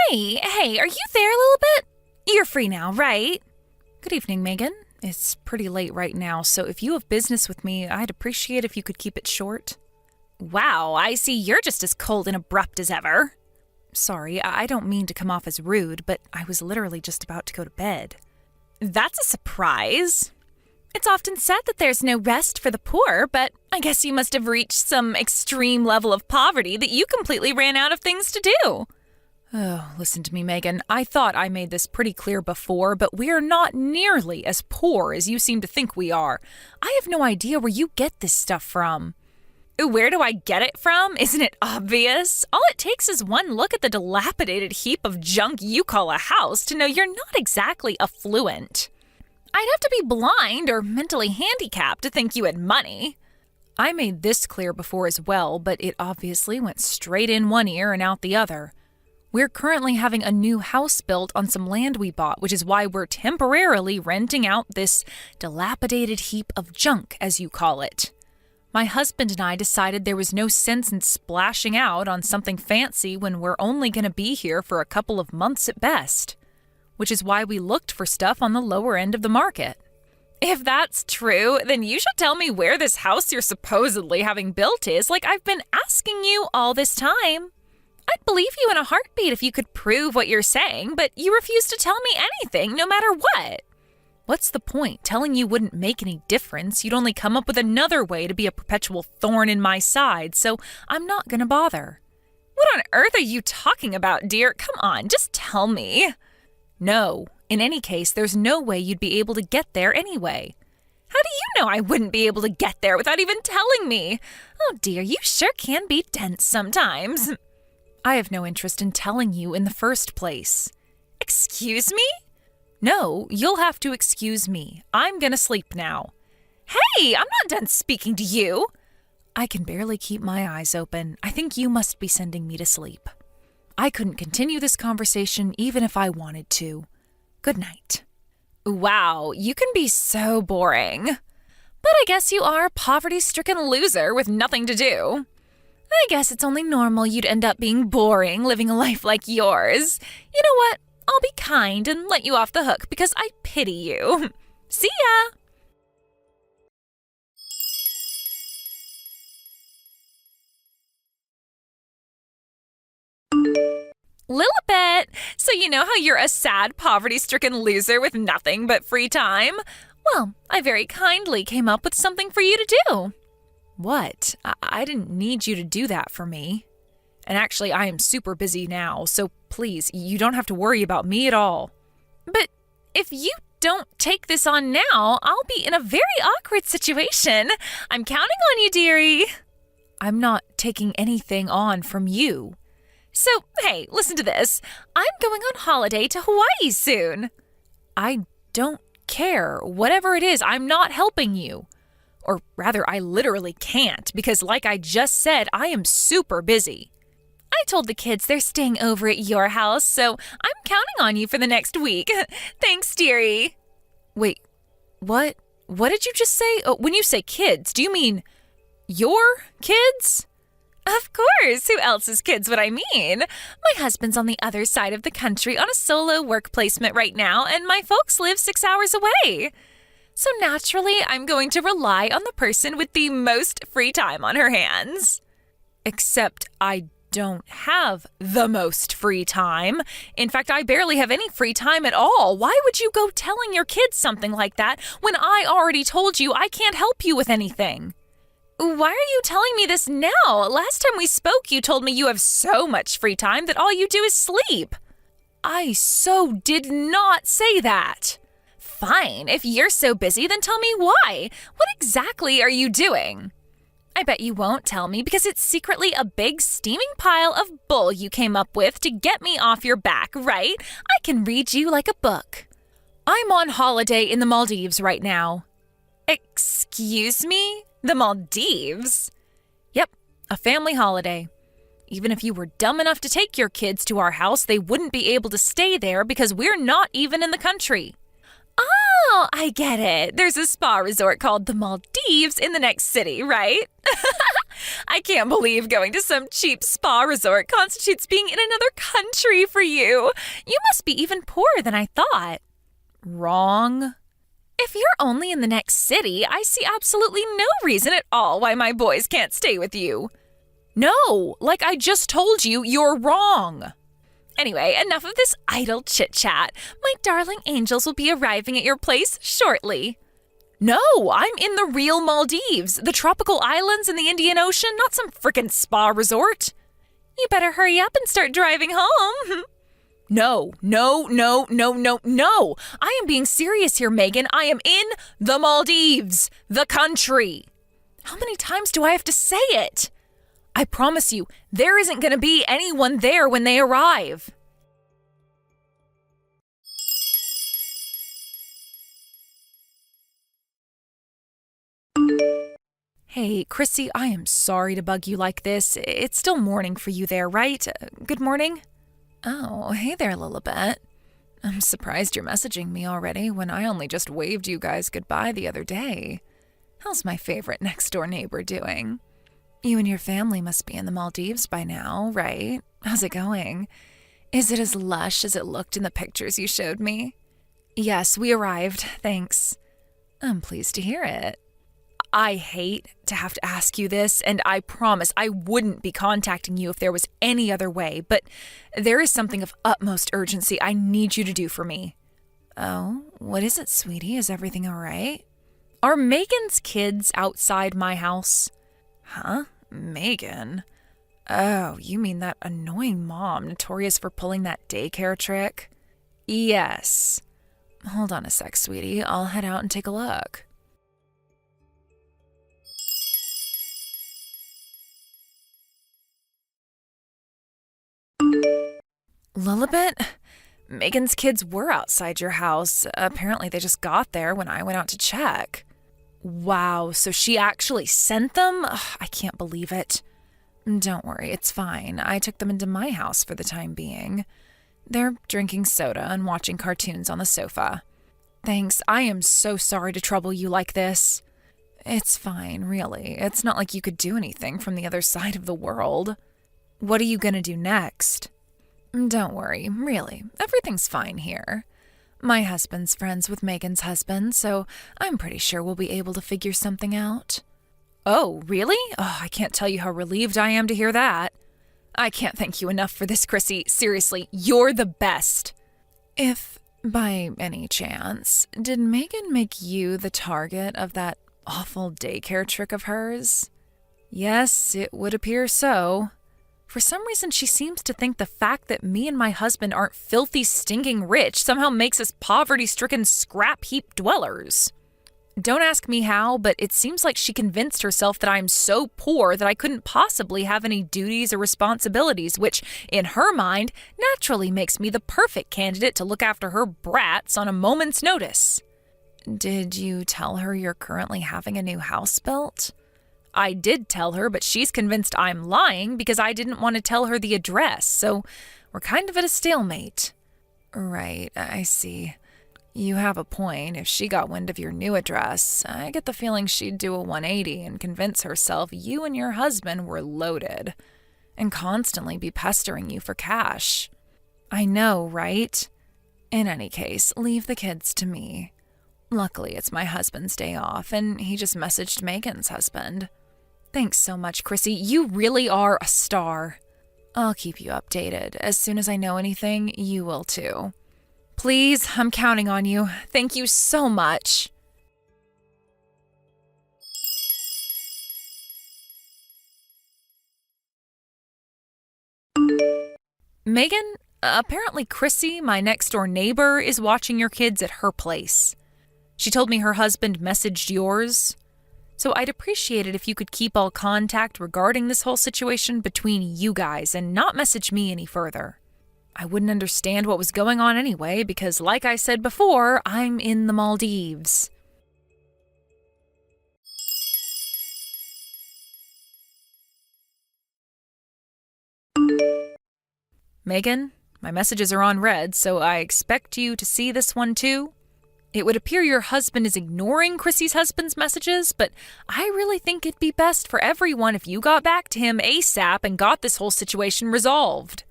Hey, are you there a little bit? You're free now, right? Good evening, Megan. It's pretty late right now, so if you have business with me, I'd appreciate if you could keep it short. Wow, I see you're just as cold and abrupt as ever. Sorry, I don't mean to come off as rude, but I was literally just about to go to bed. That's a surprise. It's often said that there's no rest for the poor, but I guess you must have reached some extreme level of poverty that you completely ran out of things to do. Oh, listen to me, Megan. I thought I made this pretty clear before, but we're not nearly as poor as you seem to think we are. I have no idea where you get this stuff from. Where do I get it from? Isn't it obvious? All it takes is one look at the dilapidated heap of junk you call a house to know you're not exactly affluent. I'd have to be blind or mentally handicapped to think you had money. I made this clear before as well, but it obviously went straight in one ear and out the other. We're currently having a new house built on some land we bought, which is why we're temporarily renting out this dilapidated heap of junk, as you call it. My husband and I decided there was no sense in splashing out on something fancy when we're only going to be here for a couple of months at best, which is why we looked for stuff on the lower end of the market. If that's true, then you should tell me where this house you're supposedly having built is, like I've been asking you all this time. I'd believe you in a heartbeat if you could prove what you're saying, but you refuse to tell me anything, no matter what. What's the point? Telling you wouldn't make any difference. You'd only come up with another way to be a perpetual thorn in my side, so I'm not gonna bother. What on earth are you talking about, dear? Come on, just tell me. No. In any case, there's no way you'd be able to get there anyway. How do you know I wouldn't be able to get there without even telling me? Oh dear, you sure can be dense sometimes. I have no interest in telling you in the first place. Excuse me? No, you'll have to excuse me. I'm gonna sleep now. Hey, I'm not done speaking to you. I can barely keep my eyes open. I think you must be sending me to sleep. I couldn't continue this conversation even if I wanted to. Good night. Wow, you can be so boring. But I guess you are a poverty-stricken loser with nothing to do. I guess it's only normal you'd end up being boring living a life like yours. You know what? I'll be kind and let you off the hook because I pity you. See ya! Lilibet! So you know how you're a sad, poverty-stricken loser with nothing but free time? Well, I very kindly came up with something for you to do. What? I didn't need you to do that for me. And actually, I am super busy now, so please, you don't have to worry about me at all. But if you don't take this on now, I'll be in a very awkward situation. I'm counting on you, dearie. I'm not taking anything on from you. So, hey, listen to this. I'm going on holiday to Hawaii soon. I don't care. Whatever it is, I'm not helping you. Or rather, I literally can't, because like I just said, I am super busy. I told the kids they're staying over at your house, so I'm counting on you for the next week. Thanks, dearie. Wait, what? What did you just say? Oh, when you say kids, do you mean your kids? Of course. Who else's kids would I mean? My husband's on the other side of the country on a solo work placement right now, and my folks live 6 hours away. So naturally, I'm going to rely on the person with the most free time on her hands. Except I don't have the most free time. In fact, I barely have any free time at all. Why would you go telling your kids something like that when I already told you I can't help you with anything? Why are you telling me this now? Last time we spoke, you told me you have so much free time that all you do is sleep. I so did not say that. Fine, if you're so busy, then tell me why. What exactly are you doing? I bet you won't tell me because it's secretly a big steaming pile of bull you came up with to get me off your back, right? I can read you like a book. I'm on holiday in the Maldives right now. Excuse me? The Maldives? Yep, a family holiday. Even if you were dumb enough to take your kids to our house, they wouldn't be able to stay there because we're not even in the country. Oh, I get it. There's a spa resort called the Maldives in the next city, right? I can't believe going to some cheap spa resort constitutes being in another country for you. You must be even poorer than I thought. Wrong. If you're only in the next city, I see absolutely no reason at all why my boys can't stay with you. No, like I just told you, you're wrong. Anyway, enough of this idle chit-chat. My darling angels will be arriving at your place shortly. No, I'm in the real Maldives, the tropical islands in the Indian Ocean, not some frickin' spa resort. You better hurry up and start driving home. No. I am being serious here, Megan. I am in the Maldives, the country. How many times do I have to say it? I promise you, there isn't going to be anyone there when they arrive. Hey, Chrissy, I am sorry to bug you like this. It's still morning for you there, right? Good morning? Oh, hey there, Lilibet. I'm surprised you're messaging me already when I only just waved you guys goodbye the other day. How's my favorite next-door neighbor doing? You and your family must be in the Maldives by now, right? How's it going? Is it as lush as it looked in the pictures you showed me? Yes, we arrived, thanks. I'm pleased to hear it. I hate to have to ask you this, and I promise I wouldn't be contacting you if there was any other way, but there is something of utmost urgency I need you to do for me. Oh, what is it, sweetie? Is everything all right? Are Megan's kids outside my house? Huh? Megan? Oh, you mean that annoying mom notorious for pulling that daycare trick? Yes. Hold on a sec, sweetie. I'll head out and take a look. Lilibet? Megan's kids were outside your house. Apparently they just got there when I went out to check. Wow, so she actually sent them? Ugh, I can't believe it. Don't worry, it's fine. I took them into my house for the time being. They're drinking soda and watching cartoons on the sofa. Thanks, I am so sorry to trouble you like this. It's fine, really. It's not like you could do anything from the other side of the world. What are you gonna do next? Don't worry, really. Everything's fine here. My husband's friends with Megan's husband, so I'm pretty sure we'll be able to figure something out. Oh, really? Oh, I can't tell you how relieved I am to hear that. I can't thank you enough for this, Chrissy. Seriously, you're the best. If, by any chance, did Megan make you the target of that awful daycare trick of hers? Yes, it would appear so. For some reason, she seems to think the fact that me and my husband aren't filthy, stinking rich somehow makes us poverty-stricken scrap heap dwellers. Don't ask me how, but it seems like she convinced herself that I'm so poor that I couldn't possibly have any duties or responsibilities, which, in her mind, naturally makes me the perfect candidate to look after her brats on a moment's notice. Did you tell her you're currently having a new house built? I did tell her, but she's convinced I'm lying because I didn't want to tell her the address, so we're kind of at a stalemate. Right, I see. You have a point. If she got wind of your new address, I get the feeling she'd do a 180 and convince herself you and your husband were loaded, and constantly be pestering you for cash. I know, right? In any case, leave the kids to me. Luckily, it's my husband's day off, and he just messaged Megan's husband. Thanks so much, Chrissy. You really are a star. I'll keep you updated. As soon as I know anything, you will too. Please, I'm counting on you. Thank you so much. Megan, apparently Chrissy, my next-door neighbor, is watching your kids at her place. She told me her husband messaged yours. So I'd appreciate it if you could keep all contact regarding this whole situation between you guys and not message me any further. I wouldn't understand what was going on anyway because, like I said before, I'm in the Maldives. Megan, my messages are on red, so I expect you to see this one too. It would appear your husband is ignoring Chrissy's husband's messages, but I really think it'd be best for everyone if you got back to him ASAP and got this whole situation resolved.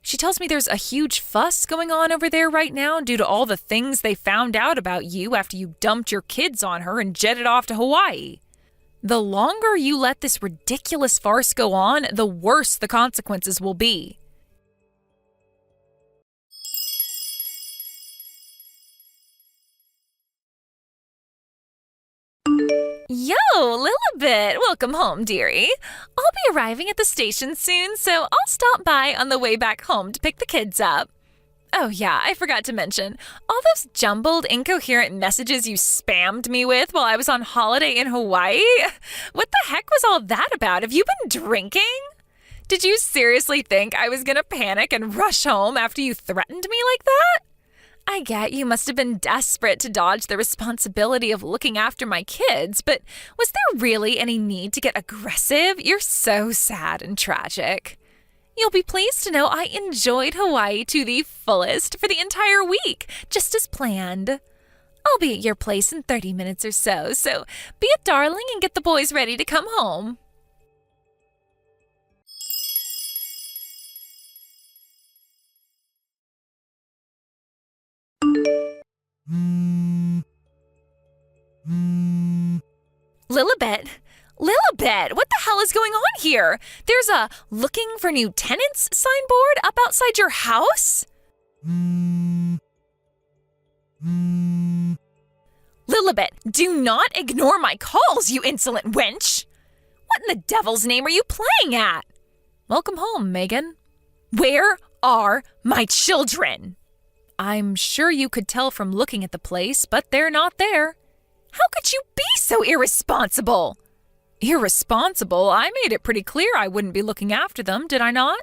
She tells me there's a huge fuss going on over there right now due to all the things they found out about you after you dumped your kids on her and jetted off to Hawaii. The longer you let this ridiculous farce go on, the worse the consequences will be. Yo, Lilibet! Welcome home, dearie. I'll be arriving at the station soon, so I'll stop by on the way back home to pick the kids up. Oh yeah, I forgot to mention, all those jumbled, incoherent messages you spammed me with while I was on holiday in Hawaii? What the heck was all that about? Have you been drinking? Did you seriously think I was gonna panic and rush home after you threatened me like that? I get you must have been desperate to dodge the responsibility of looking after my kids, but was there really any need to get aggressive? You're so sad and tragic. You'll be pleased to know I enjoyed Hawaii to the fullest for the entire week, just as planned. I'll be at your place in 30 minutes or so be a darling and get the boys ready to come home. Lilibet, what the hell is going on here? There's a looking for new tenants signboard up outside your house? Lilibet, do not ignore my calls, you insolent wench! What in the devil's name are you playing at? Welcome home, Megan. Where are my children? I'm sure you could tell from looking at the place, but they're not there. How could you be so irresponsible? Irresponsible? I made it pretty clear I wouldn't be looking after them, did I not?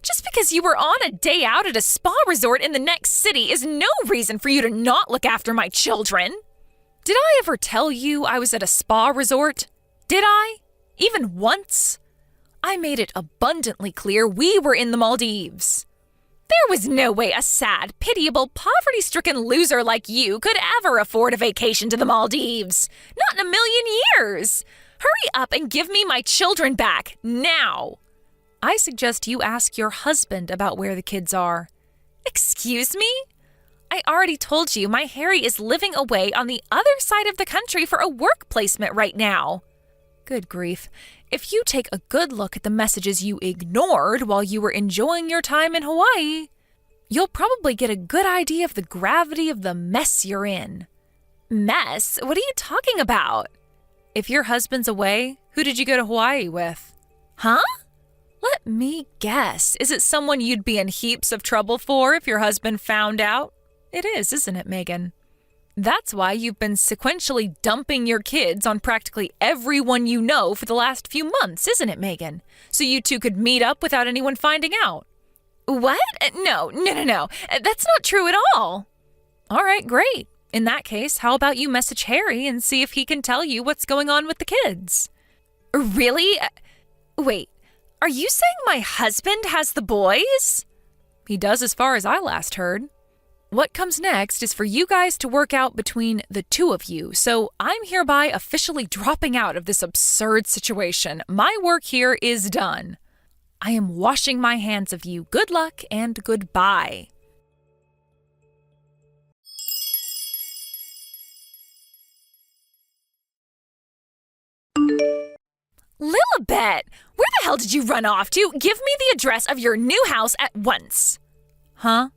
Just because you were on a day out at a spa resort in the next city is no reason for you to not look after my children. Did I ever tell you I was at a spa resort? Did I? Even once? I made it abundantly clear we were in the Maldives. There was no way a sad, pitiable, poverty-stricken loser like you could ever afford a vacation to the Maldives. Not in a million years. Hurry up and give me my children back, now. I suggest you ask your husband about where the kids are. Excuse me? I already told you my Harry is living away on the other side of the country for a work placement right now. Good grief. If you take a good look at the messages you ignored while you were enjoying your time in Hawaii, you'll probably get a good idea of the gravity of the mess you're in. Mess? What are you talking about? If your husband's away, who did you go to Hawaii with? Huh? Let me guess. Is it someone you'd be in heaps of trouble for if your husband found out? It is, isn't it, Megan? That's why you've been sequentially dumping your kids on practically everyone you know for the last few months, isn't it, Megan? So you two could meet up without anyone finding out. What? No. That's not true at all. All right, great. In that case, how about you message Harry and see if he can tell you what's going on with the kids? Really? Wait, are you saying my husband has the boys? He does as far as I last heard. What comes next is for you guys to work out between the two of you, so I'm hereby officially dropping out of this absurd situation. My work here is done. I am washing my hands of you. Good luck and goodbye. Lilibet, where the hell did you run off to? Give me the address of your new house at once. Huh?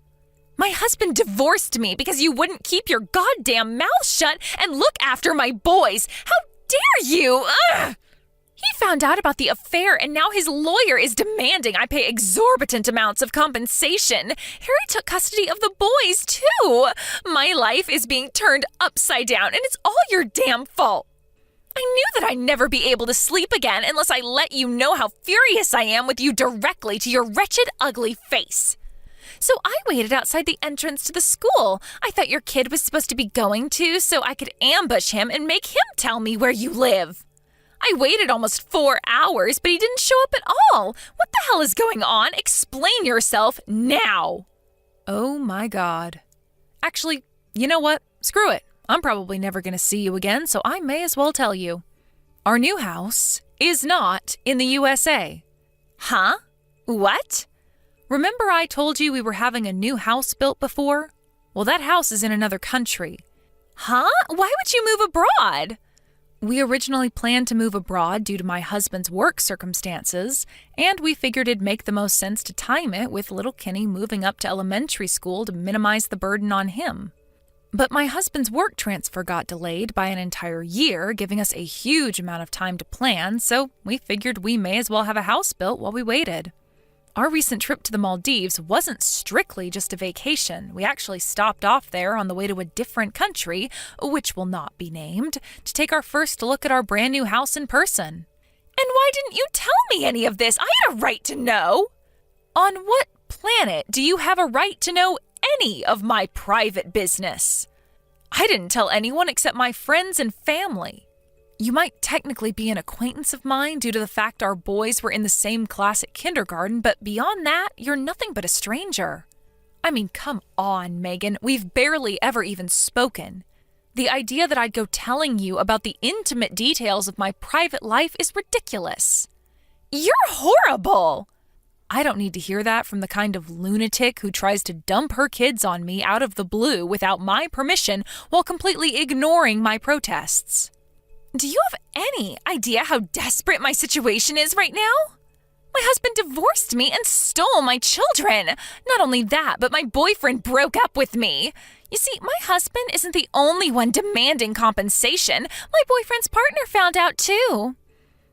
My husband divorced me because you wouldn't keep your goddamn mouth shut and look after my boys. How dare you? Ugh! He found out about the affair and now his lawyer is demanding I pay exorbitant amounts of compensation. Harry took custody of the boys, too. My life is being turned upside down and it's all your damn fault. I knew that I'd never be able to sleep again unless I let you know how furious I am with you directly to your wretched, ugly face. So I waited outside the entrance to the school I thought your kid was supposed to be going to so I could ambush him and make him tell me where you live. I waited almost 4 hours, but he didn't show up at all. What the hell is going on? Explain yourself now. Oh my God. Actually, you know what? screw it. I'm probably never going to see you again, so I may as well tell you. Our new house is not in the USA. Huh? What? Remember I told you we were having a new house built before? Well, that house is in another country. Huh? Why would you move abroad? We originally planned to move abroad due to my husband's work circumstances, and we figured it'd make the most sense to time it with little Kenny moving up to elementary school to minimize the burden on him. But my husband's work transfer got delayed by an entire year, giving us a huge amount of time to plan, so we figured we may as well have a house built while we waited. Our recent trip to the Maldives wasn't strictly just a vacation. We actually stopped off there on the way to a different country, which will not be named, to take our first look at our brand new house in person. And why didn't you tell me any of this? I had a right to know. On what planet do you have a right to know any of my private business? I didn't tell anyone except my friends and family. You might technically be an acquaintance of mine due to the fact our boys were in the same class at kindergarten, but beyond that, you're nothing but a stranger. I mean, come on, Megan, we've barely ever even spoken. The idea that I'd go telling you about the intimate details of my private life is ridiculous. You're horrible! I don't need to hear that from the kind of lunatic who tries to dump her kids on me out of the blue without my permission while completely ignoring my protests. Do you have any idea how desperate my situation is right now? My husband divorced me and stole my children. Not only that, but my boyfriend broke up with me. You see, my husband isn't the only one demanding compensation. My boyfriend's partner found out too.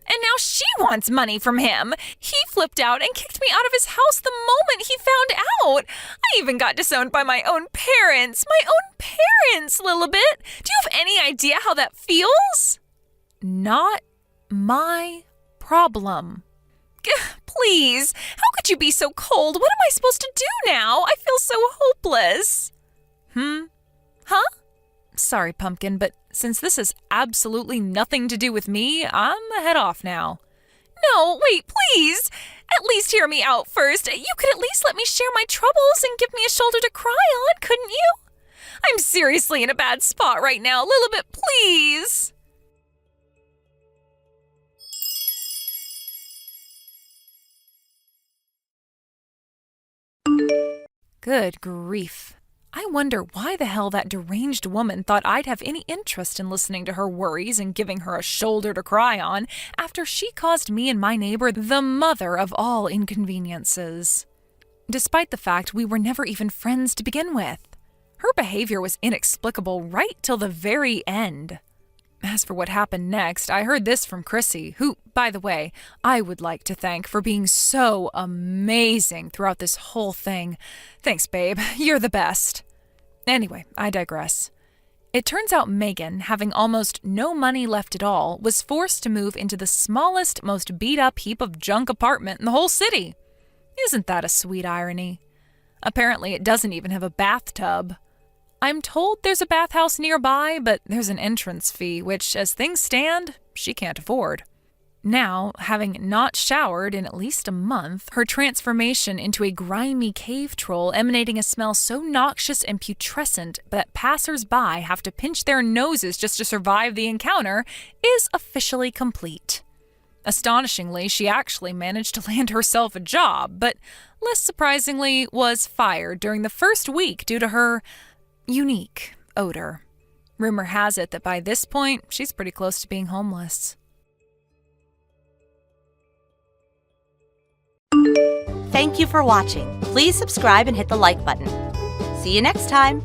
And now she wants money from him. He flipped out and kicked me out of his house the moment he found out. I even got disowned by my own parents. My own parents, Lilibet. Do you have any idea how that feels? Not my problem. Please, how could you be so cold? What am I supposed to do now? I feel so hopeless. Huh? Sorry, Pumpkin, but since this has absolutely nothing to do with me, I'm head off now. No, wait, please. At least hear me out first. You could at least let me share my troubles and give me a shoulder to cry on, couldn't you? I'm seriously in a bad spot right now. Lilibet, please. Good grief. I wonder why the hell that deranged woman thought I'd have any interest in listening to her worries and giving her a shoulder to cry on after she caused me and my neighbor the mother of all inconveniences. Despite the fact we were never even friends to begin with. Her behavior was inexplicable right till the very end. As for what happened next, I heard this from Chrissy, who, by the way, I would like to thank for being so amazing throughout this whole thing. Thanks, babe. You're the best. Anyway, I digress. It turns out Megan, having almost no money left at all, was forced to move into the smallest, most beat-up heap of junk apartment in the whole city. Isn't that a sweet irony? Apparently, it doesn't even have a bathtub. I'm told there's a bathhouse nearby, but there's an entrance fee, which, as things stand, she can't afford. Now, having not showered in at least a month, her transformation into a grimy cave troll emanating a smell so noxious and putrescent that passers-by have to pinch their noses just to survive the encounter is officially complete. Astonishingly, she actually managed to land herself a job, but less surprisingly was fired during the first week due to her unique odor. Rumor has it that by this point, she's pretty close to being homeless. Thank you for watching. Please subscribe and hit the like button. See you next time.